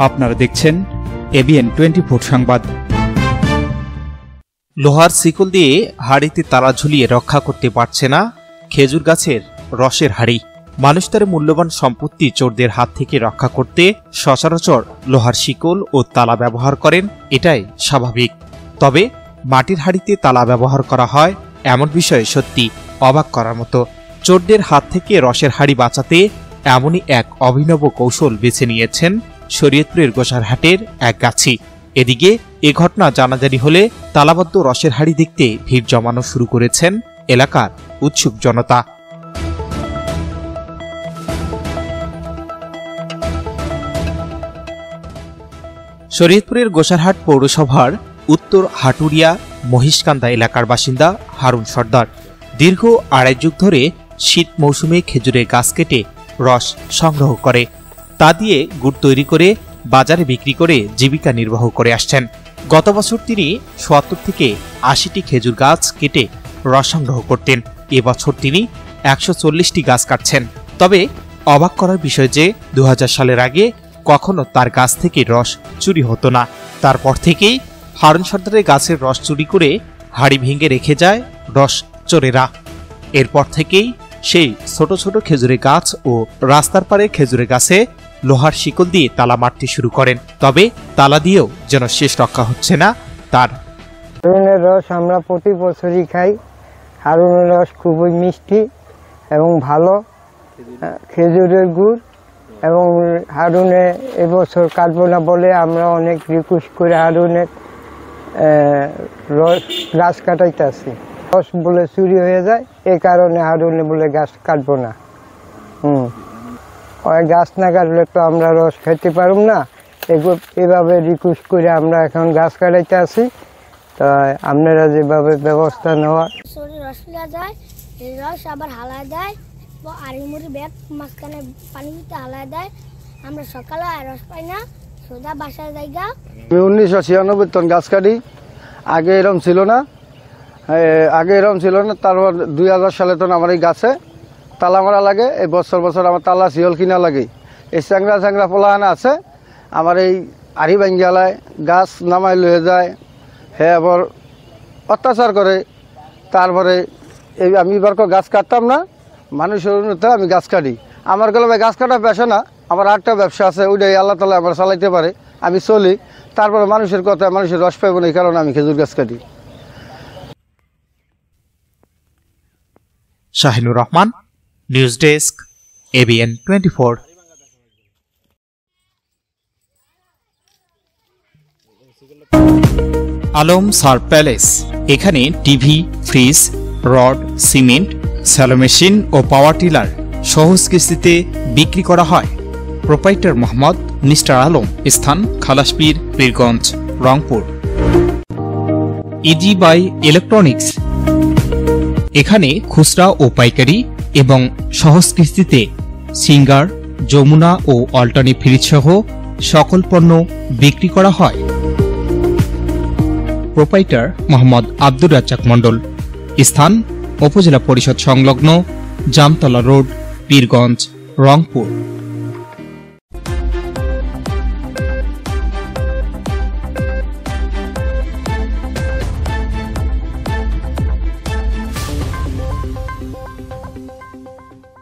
আপনারা দেখছেন এবিএন 24 সংবাদ। লোহার শিকল দিয়ে হাড়িতে তালা ঝুলিয়ে রক্ষা করতে পারছে না খেজুর গাছের রসের হাড়ি। মানুষ তার মূল্যবান সম্পত্তি চোরদের হাত থেকে রক্ষা করতে সচরাচর লোহার শিকল ও তালা ব্যবহার করেন, এটাই স্বাভাবিক। তবে মাটির হাড়িতে তালা ব্যবহার করা হয় এমন বিষয় সত্যি অবাক করার মতো। চোরদের হাত থেকে রসের হাড়ি বাঁচাতে এমনই এক অভিনব কৌশল বেছে নিয়েছেন শরীয়তপুরের গোসারহাটের এক গাছি। এদিকে এ ঘটনা জানাজানি হলে তালাবদ্ধ রসের হাড়ি দেখতে ভিড় জমানো শুরু করেছেন এলাকার উৎসুক জনতা। শরীয়তপুরের গোসারহাট পৌরসভার উত্তর হাটুরিয়া মহিষকান্দা এলাকার বাসিন্দা হারুন সর্দার দীর্ঘ 2.5 যুগ ধরে শীত মৌসুমে খেজুরের গাছ কেটে রস সংগ্রহ করে তা দিয়ে গুড় তৈরি করে বাজারে বিক্রি করে জীবিকা নির্বাহ করে আসছেন। গত বছর তিনি ৭০ থেকে ৮০টি খেজুর গাছ কেটে রস সংগ্রহ করতেন। এবছর তিনি ১৪০টি গাছ কাটছেন। তবে অবাক করার বিষয় যে ২০০০ সালের আগে কখনো তার গাছ থেকে রস চুরি হতো না। তারপর থেকেই হারুন সর্দারের গাছের রস চুরি করে হাড়ি ভেঙে রেখে যায় রস চোরেরা। এরপর থেকেই সেই ছোট ছোট খেজুরের গাছ ও রাস্তার পারে খেজুরের গাছে লোহার শিকল দিয়ে তালা মারতে শুরু করেন। তবে তালা দিয়েও যেন শেষ রক্ষা হচ্ছে না তার। হারুনের রস আমরা প্রতি বছরই খাই। হারুনের রস খুবই মিষ্টি এবং ভালো, খেজুরের গুড়। এবং হারুনে এবছর কাটবো না বলে আমরা অনেক রিকোয়েস্ট করে হারুনের রস গাছ কাটাইতেছি। রস বলে চুরি হয়ে যায়, এই কারণে হারুনে বলে গাছ কাটবো না। ওই গাছ না কাটলে তো আমরা রস খেতে পারব না। এভাবে রিকোয়েস্ট করে আমরা এখন গাছ কাটাইতে আসি। তা আপনারা যেভাবে ব্যবস্থা নেওয়া রস নেওয়া যায়, রস আবার হালায় দেয়, আড়িমুড়ি ব্যাগ মাঝখানে পানি দিতে হালায় দেয়। আমরা সকালে রস পাই না, সোজা বাসায় জায়গা। 1996 টন গাছ কাটি। আগে এরম ছিল না, তারপর 2000 সালে তো আমার এই গাছে তালা মারা লাগে। এই বছর বছর আমার তালা শিয়ল কিনা লাগে। এই চ্যাংরা পোলাহানা আছে, আমার এই আড়ি ভাঙ্গিয়ালায় গাছ নামাই লয়ে যায়, হ্যাঁ আবার অত্যাচার করে। তারপরে এই আমি এবার গাছ কাটতাম না, মানুষের অনুরোধে আমি গাছ কাটি। আমার গেলে গাছ কাটা পেশা না, আমার আরেকটা ব্যবসা আছে, ওইটাই আল্লাহ তালা আমার চালাইতে পারে, আমি চলি। তারপরে মানুষের কথা, মানুষের রস পাইব না, এই কারণে আমি খেজুর গাছ কাটি। Shahinur Rahman, news desk, ABN 24। Alam সার প্যালেস, এখানে TV, fridge, rod, cement, shallow machine ও পাওয়ার টিলার সহজ কিস্তিতে বিক্রি করা হয়। প্রোপাইটার মোহাম্মদ নিস্টার আলম, স্থান Khalaspir, Pirganj, Rangpur. Easy by electronics, এখানে খুচরা ও পাইকারি এবং সহজ কিস্তিতে সিঙ্গার, যমুনা ও অল্টারনি ফ্রিজ সহ সকল পণ্য বিক্রি করা হয়। প্রোপাইটার মোহাম্মদ আব্দুর রাজ্জাক মণ্ডল, স্থান উপজেলা পরিষদ সংলগ্ন, জামতলা রোড, পীরগঞ্জ, রংপুর।